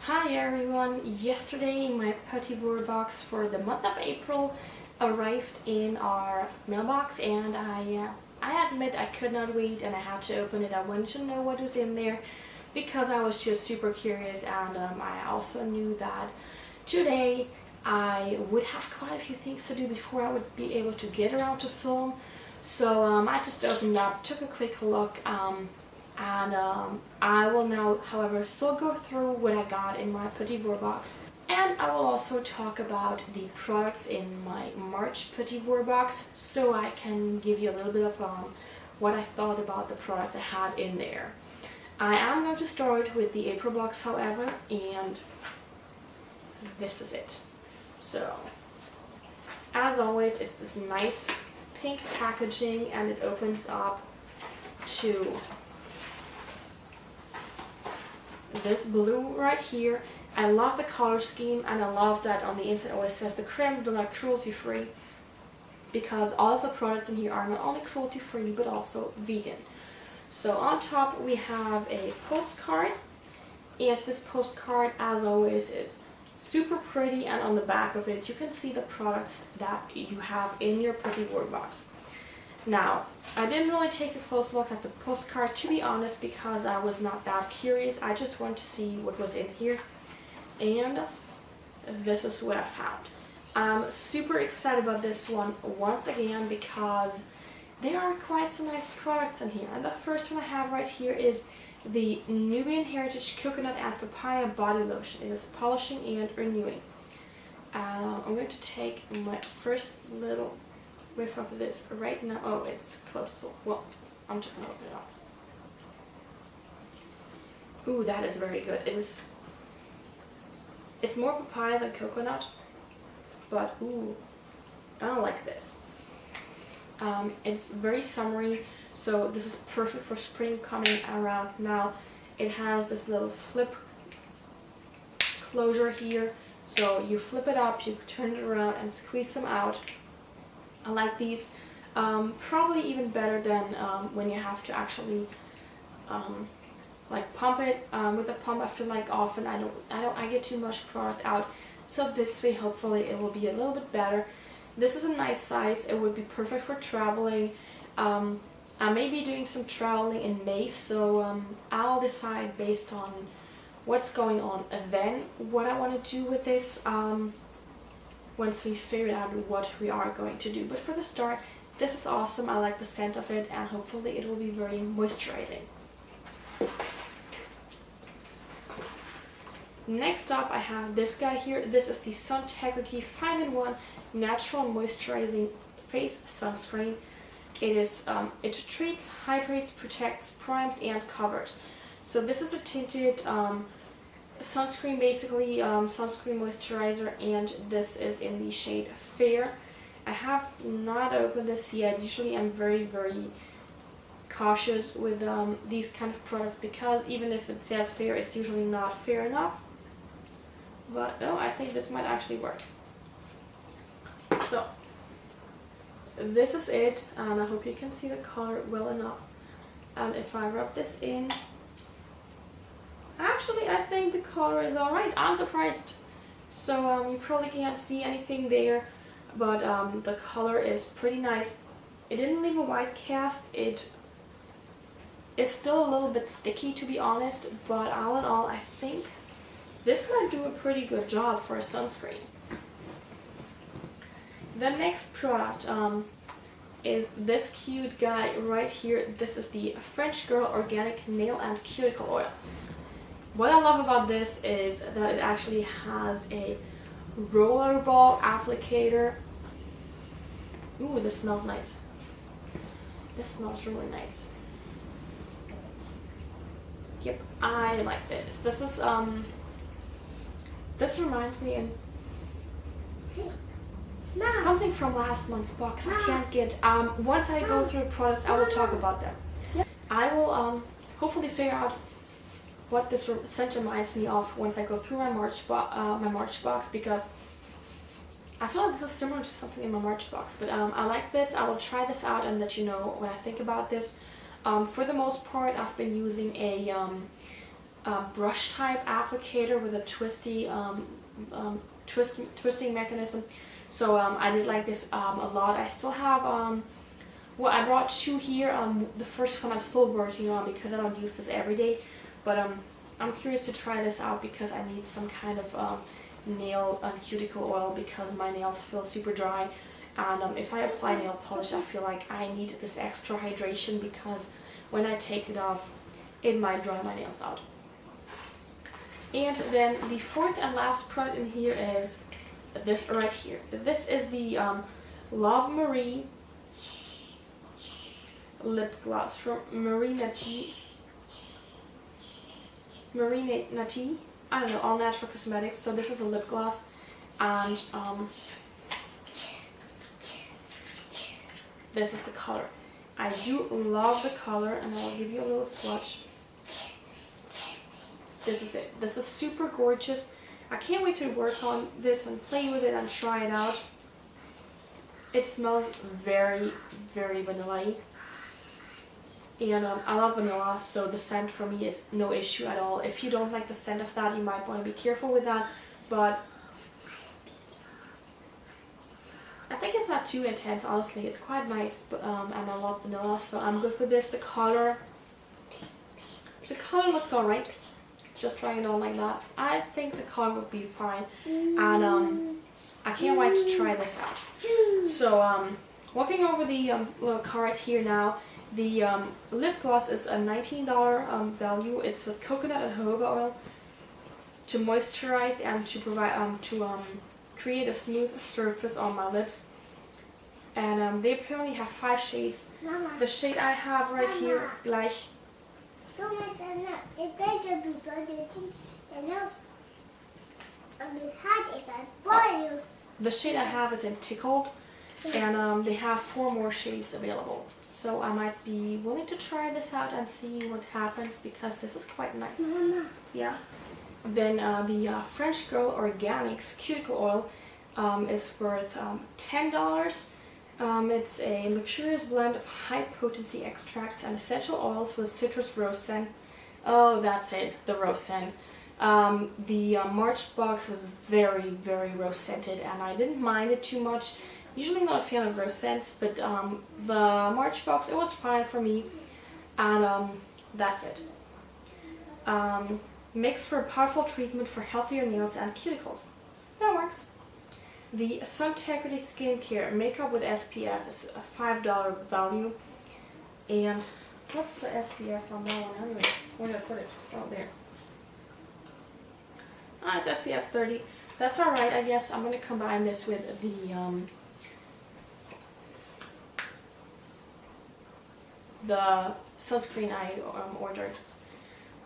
Hi everyone! Yesterday my Petit Vour box for the month of April arrived in our mailbox, and I admit I could not wait and I had to open it. I wanted to know what was in there because I was just super curious, and I also knew that today I would have quite a few things to do before I would be able to get around to film. So I just opened up, took a quick look, I will now, however, still go through what I got in my Petit Vour box. And I will also talk about the products in my March Petit Vour box, so I can give you a little bit of what I thought about the products I had in there. I am going to start with the April box, however, and this is it. So, as always, it's this nice pink packaging, and it opens up to this blue right here. I love the color scheme, and I love that on the inside always says the creme de la cruelty free, because all of the products in here are not only cruelty free but also vegan. So on top we have a postcard, and this postcard, as always, is super pretty, and on the back of it you can see the products that you have in your Petit Vour box. Now, I didn't really take a close look at the postcard, to be honest, because I was not that curious. I just wanted to see what was in here, and this is what I found. I'm super excited about this one once again because there are quite some nice products in here. And the first one I have right here is the Nubian Heritage Coconut and Papaya Body Lotion. It is polishing and renewing. I'm going to take my first little whiff of this right now. Oh, it's close, so well, I'm just gonna open it up. Ooh, that is very good. It's more papaya than coconut, but ooh, I like this. It's very summery, so this is perfect for spring coming around now. It has this little flip closure here, so you flip it up, you turn it around and squeeze them out. I like these probably even better than when you have to actually like pump it. With the pump, I feel like often I get too much product out. So this way, hopefully, it will be a little bit better. This is a nice size. It would be perfect for traveling. I may be doing some traveling in May, so I'll decide based on what's going on then what I want to do with this. Once we figured out what we are going to do. But for the start, this is awesome. I like the scent of it, and hopefully it will be very moisturizing. Next up, I have this guy here. This is the Suntegrity 5-in-1 Natural Moisturizing Face Sunscreen. It treats, hydrates, protects, primes, and covers. So this is a tinted sunscreen, basically, sunscreen moisturizer, and this is in the shade Fair. I have not opened this yet. Usually I'm very cautious with these kind of products, because even if it says Fair, it's usually not fair enough. But no, I think this might actually work. So this is it, and I hope you can see the color well enough. And if I rub this in, actually, I think the color is alright. I'm surprised. So you probably can't see anything there, but the color is pretty nice. It didn't leave a white cast. It is still a little bit sticky, to be honest, but all in all, I think this might do a pretty good job for a sunscreen. The next product is this cute guy right here. This is the French Girl Organic Nail and Cuticle Oil. What I love about this is that it actually has a rollerball applicator. Ooh, this smells nice. This smells really nice. Yep, I like this. This is this reminds me of something from last month's box. I can't get. Once I go through the products, I will talk about them. I will hopefully figure out what this scent reminds me of once I go through my March box, because I feel like this is similar to something in my March box. But I like this. I will try this out and let you know what I think about this. For the most part, I've been using a brush type applicator with a twisting mechanism. So I did like this a lot. I still have well, I brought 2 here. The first one I'm still working on because I don't use this every day, but I'm curious to try this out because I need some kind of nail cuticle oil because my nails feel super dry, and if I apply nail polish I feel like I need this extra hydration because when I take it off it might dry my nails out. And then the 4th and last product in here is this right here. This is the Love Marie lip gloss from Marie Nati. I don't know, all natural cosmetics. So this is a lip gloss, and this is the color. I do love the color, and I'll give you a little swatch. This is it. This is super gorgeous. I can't wait to work on this and play with it and try it out. It smells very, very vanilla-y. And I love vanilla, so the scent for me is no issue at all. If you don't like the scent of that, you might want to be careful with that. But I think it's not too intense, honestly. It's quite nice, but and I love vanilla, so I'm good with this. The color looks alright. Just trying it on like that. I think the color would be fine, and I can't wait to try this out. So looking over the little card here now, the lip gloss is a $19 value. It's with coconut and jojoba oil to moisturize and to provide create a smooth surface on my lips. And they apparently have 5 shades. Mama. The shade I have right here, gleich. The shade I have is in Tickled, and they have 4 more shades available. So I might be willing to try this out and see what happens because this is quite nice. Mama. Yeah. Then the French Girl Organics Cuticle Oil is worth $10. It's a luxurious blend of high-potency extracts and essential oils with citrus rose scent. Oh, that's it, the rose scent. The March box was very, very rose scented, and I didn't mind it too much. Usually not a fan of rose scents, but the March box, it was fine for me, and that's it. Makes for a powerful treatment for healthier nails and cuticles. That works. The Suntegrity Skincare Makeup with SPF is a $5 value. And what's the SPF on that one anyway? Where did I put it? Oh, there. It's SPF 30. That's alright, I guess. I'm going to combine this with the sunscreen I ordered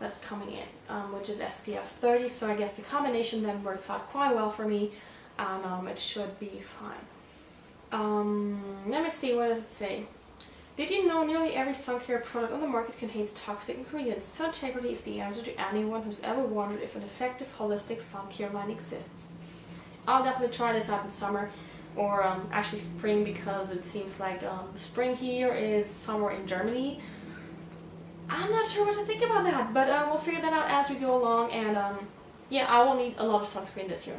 that's coming in, which is SPF 30. So I guess the combination then works out quite well for me. And it should be fine. Let me see, what does it say? Did you know nearly every sun care product on the market contains toxic ingredients? Suntegrity is the answer to anyone who's ever wondered if an effective holistic sun care line exists. I'll definitely try this out in summer, or actually spring, because it seems like spring here is somewhere in Germany. I'm not sure what to think about that, but we'll figure that out as we go along, and yeah, I will need a lot of sunscreen this year.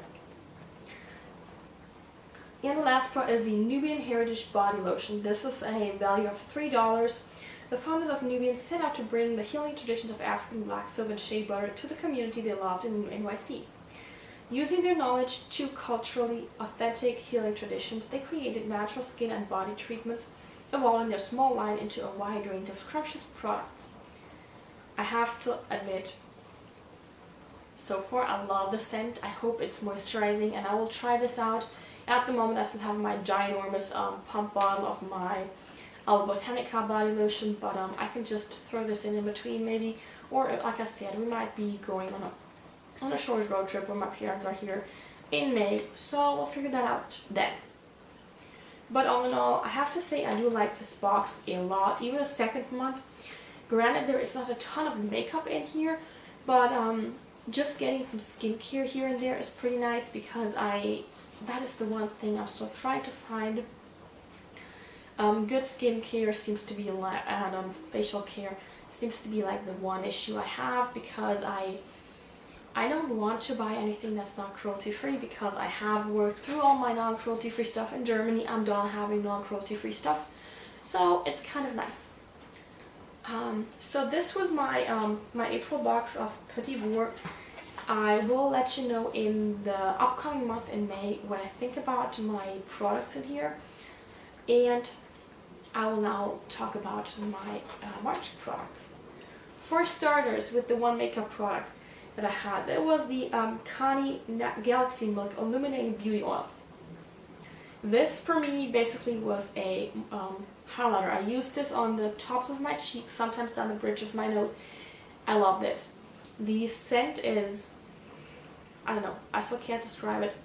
And the last product is the Nubian Heritage Body Lotion. This is a value of $3. The founders of Nubian set out to bring the healing traditions of African black silk and shea butter to the community they loved in NYC. Using their knowledge to culturally authentic healing traditions, they created natural skin and body treatments, evolving their small line into a wide range of scrumptious products. I have to admit, so far I love the scent. I hope it's moisturizing, and I will try this out. At the moment I still have my ginormous pump bottle of my Botanica body lotion, but I can just throw this in between maybe, or like I said, we might be going on a short road trip where my parents are here in May, so we'll figure that out then. But all in all, I have to say I do like this box a lot, even the second month. Granted, there is not a ton of makeup in here, but just getting some skincare here and there is pretty nice, because that is the one thing I'm still trying to find. Good skincare seems to be and facial care seems to be like the one issue I have, because I don't want to buy anything that's not cruelty-free, because I have worked through all my non-cruelty-free stuff in Germany. I'm done having non-cruelty-free stuff, so it's kind of nice. So this was my my April box of Petit Vour. I will let you know in the upcoming month in May what I think about my products in here, and I will now talk about my March products. For starters, with the one makeup product that I had, it was the Kani Galaxy Milk Illuminating Beauty Oil. This for me basically was a highlighter. I used this on the tops of my cheeks, sometimes down the bridge of my nose. I love this. The scent is, I don't know, I still can't describe it.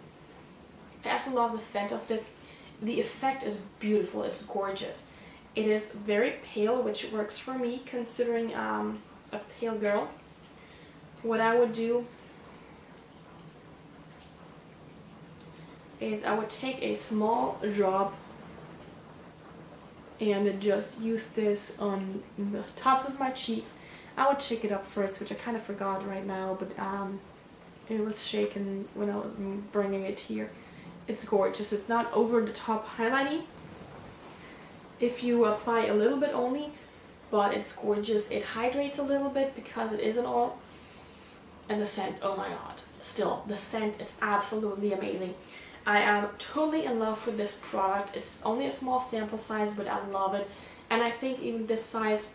I absolutely love the scent of this. The effect is beautiful, it's gorgeous. It is very pale, which works for me considering a pale girl. What I would do is I would take a small drop and just use this on the tops of my cheeks. I would shake it up first, which I kind of forgot right now, but it was shaken when I was bringing it here. It's gorgeous. It's not over the top highlighting if you apply a little bit only, but it's gorgeous. It hydrates a little bit because it is an oil. And the scent, oh my god, still, the scent is absolutely amazing. I am totally in love with this product. It's only a small sample size, but I love it. And I think even this size,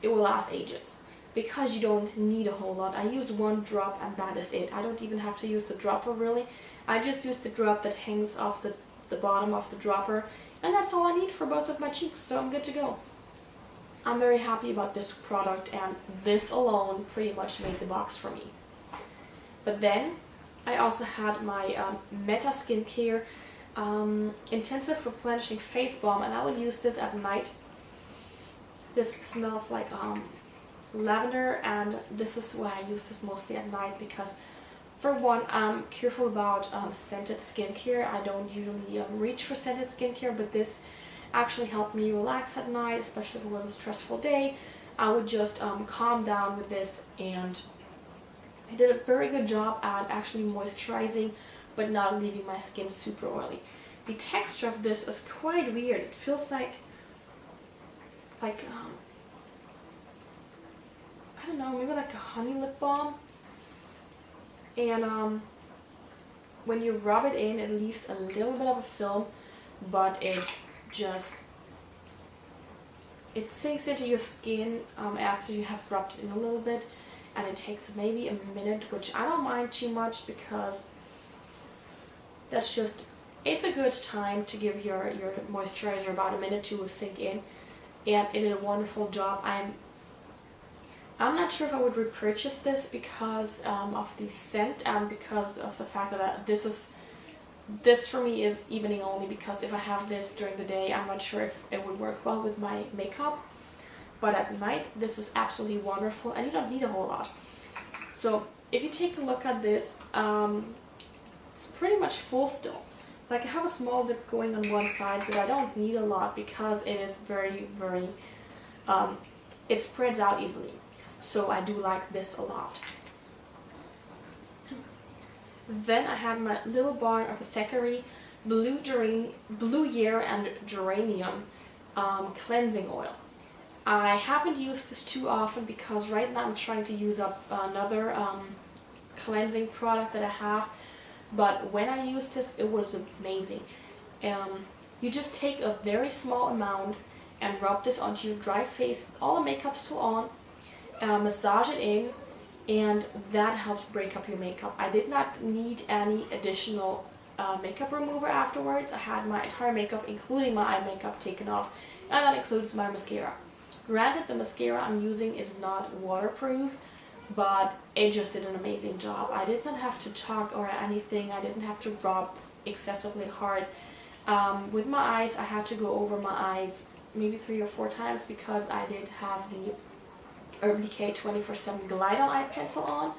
it will last ages, because you don't need a whole lot. I use one drop and that is it. I don't even have to use the dropper really. I just use the drop that hangs off the bottom of the dropper, and that's all I need for both of my cheeks, so I'm good to go. I'm very happy about this product, and this alone pretty much made the box for me. But then I also had my Meta Skincare Intensive Replenishing Face Balm, and I would use this at night. This smells like lavender, and this is why I use this mostly at night, because for one, I'm careful about scented skincare. I don't usually reach for scented skincare, but this actually helped me relax at night, especially if it was a stressful day. I would just calm down with this, and I did a very good job at actually moisturizing but not leaving my skin super oily. The texture of this is quite weird. It feels like I don't know, maybe like a honey lip balm. And when you rub it in, it leaves a little bit of a film, but it sinks into your skin after you have rubbed it in a little bit, and it takes maybe a minute, which I don't mind too much, because that's just, it's a good time to give your moisturizer about a minute to sink in, and it did a wonderful job. I'm not sure if I would repurchase this because of the scent and because of the fact that this for me is evening only, because if I have this during the day, I'm not sure if it would work well with my makeup. But at night, this is absolutely wonderful, and you don't need a whole lot. So if you take a look at this, it's pretty much full still. Like, I have a small dip going on one side, but I don't need a lot because it is very, very, it spreads out easily. So I do like this a lot. Then I had my little bar of Apothecary Blue Year and Geranium cleansing oil. I haven't used this too often because right now I'm trying to use up another cleansing product that I have. But when I used this, it was amazing. You just take a very small amount and rub this onto your dry face, all the makeup still on. Massage it in, and that helps break up your makeup. I did not need any additional makeup remover afterwards. I had my entire makeup, including my eye makeup, taken off, and that includes my mascara. Granted, the mascara I'm using is not waterproof, but it just did an amazing job. I did not have to chalk or anything. I didn't have to rub excessively hard. With my eyes, I had to go over my eyes maybe 3 or 4 times because I did have the Urban Decay 24/7 Glide On Eye Pencil on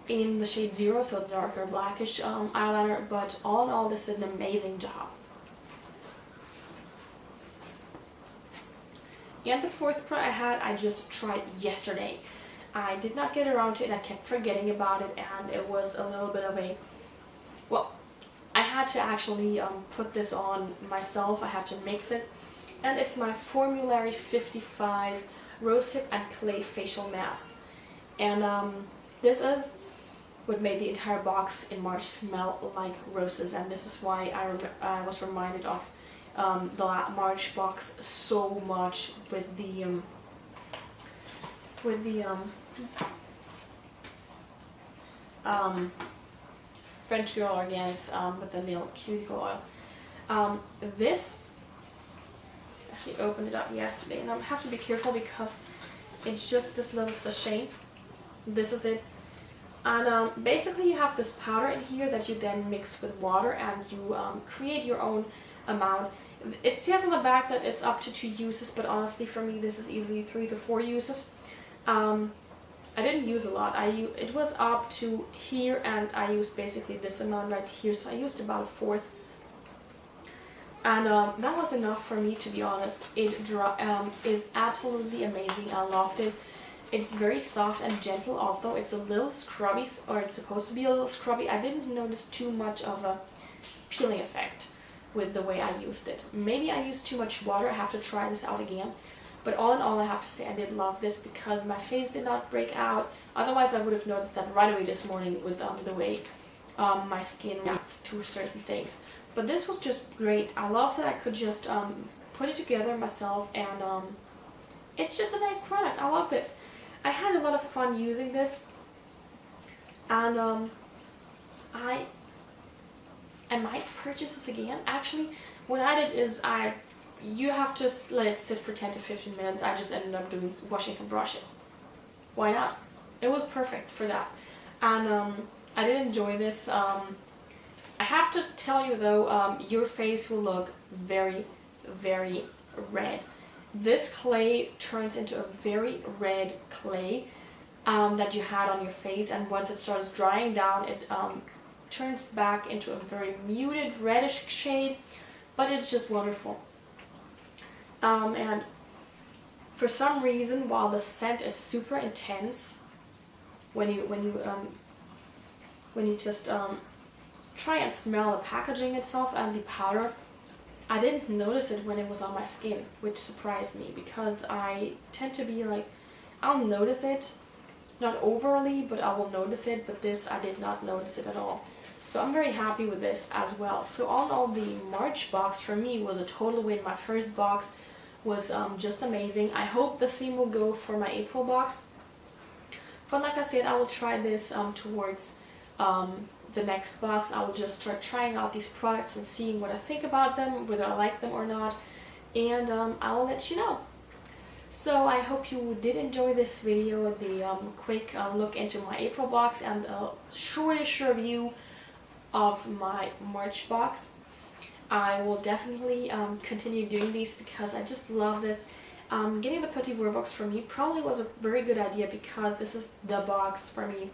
in the shade 0, so the darker blackish eyeliner, but all in all, this did an amazing job. And the fourth product I had, I just tried yesterday. I did not get around to it, I kept forgetting about it, and it was a little bit of a, well, I had to actually put this on myself, I had to mix it, and it's my Formulary 55 Rosehip and Clay Facial Mask. And this is what made the entire box in March smell like roses, and this is why I was reminded of the March box so much with the French Girl Organics with the nail cuticle oil. This, I actually opened it up yesterday, and I have to be careful because it's just this little sachet. This is it. And basically you have this powder in here that you then mix with water, and you create your own amount. It says on the back that it's up to 2 uses, but honestly for me this is easily 3 to 4 uses. I didn't use a lot. It was up to here, and I used basically this amount right here, so I used about a fourth. And that was enough for me, to be honest. It is absolutely amazing. I loved it. It's very soft and gentle, although it's a little scrubby, or it's supposed to be a little scrubby. I didn't notice too much of a peeling effect with the way I used it. Maybe I used too much water. I have to try this out again. But all in all, I have to say I did love this because my face did not break out. Otherwise, I would have noticed that right away this morning with the way my skin reacts to certain things. But this was just great. I love that I could just put it together myself, and it's just a nice product. I love this. I had a lot of fun using this, and I might purchase this again. Actually, what I did is you have to let it sit for 10 to 15 minutes. I just ended up washing some brushes. Why not? It was perfect for that. And I did enjoy this. I have to tell you though, your face will look very, very red. This clay turns into a very red clay that you had on your face, and once it starts drying down, it turns back into a very muted reddish shade, but it's just wonderful. And for some reason, while the scent is super intense, when you just try and smell the packaging itself and the powder, I didn't notice it when it was on my skin, which surprised me because I tend to be like, I'll notice it, not overly, but I will notice it, but this I did not notice it at all. So I'm very happy with this as well. So all in all, the March box for me was a total win. My first box was just amazing. I hope the same will go for my April box. But like I said, I will try this towards the next box. I will just start trying out these products and seeing what I think about them, whether I like them or not, and I will let you know. So I hope you did enjoy this video, the quick look into my April box and a shortish review of my March box. I will definitely continue doing these because I just love this. Getting the Petit Vour box for me probably was a very good idea because this is the box for me.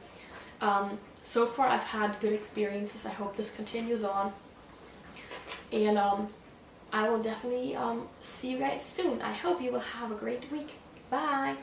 So far I've had good experiences. I hope this continues on, and I will definitely see you guys soon. I hope you will have a great week. Bye!